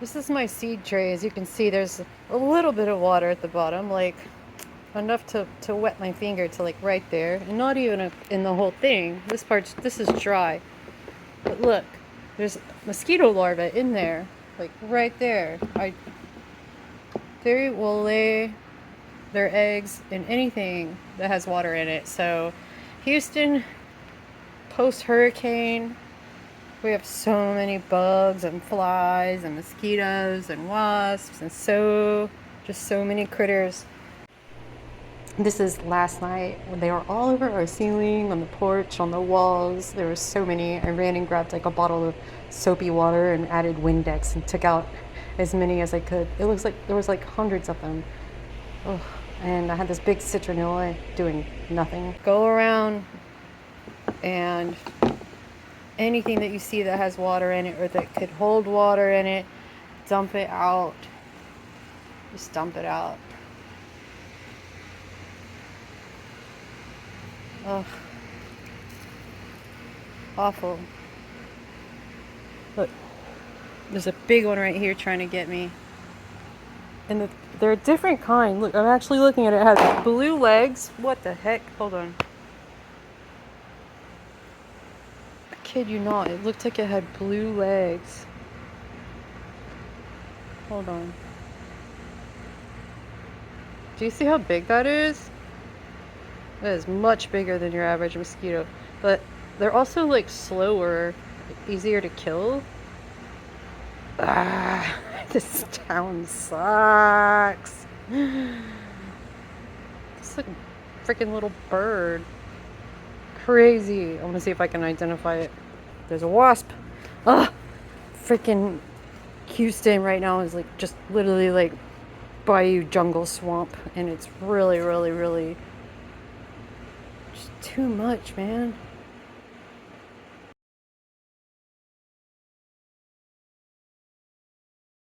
This is my seed tray. As you can see, there's a little bit of water at the bottom, like enough to wet my finger to like right there, and not even in the whole thing. This is dry. But look, there's mosquito larvae in there, like right there. They will lay their eggs in anything that has water in it. So Houston, post-hurricane, we have so many bugs and flies and mosquitoes and wasps and just so many critters. This is last night when they were all over our ceiling, on the porch, on the walls. There were so many. I ran and grabbed like a bottle of soapy water and added Windex and took out as many as I could. It looks like there was like hundreds of them. Ugh. And I had this big citronella doing nothing. Go around and anything that you see that has water in it or that could hold water in it, dump it out. Just dump it out. Ugh. Awful. Look, there's a big one right here trying to get me. And they're a different kind. Look, I'm actually looking at it. It has blue legs. What the heck? Hold on. I kid you not. It looked like it had blue legs. Hold on. Do you see how big that is? That is much bigger than your average mosquito. But they're also like slower, easier to kill. Ah, this town sucks. It's like a freaking little bird. Crazy. I want to see if I can identify it. There's a wasp. Ah, freaking Houston right now is like just literally like bayou jungle swamp, and it's really, really, really just too much, man.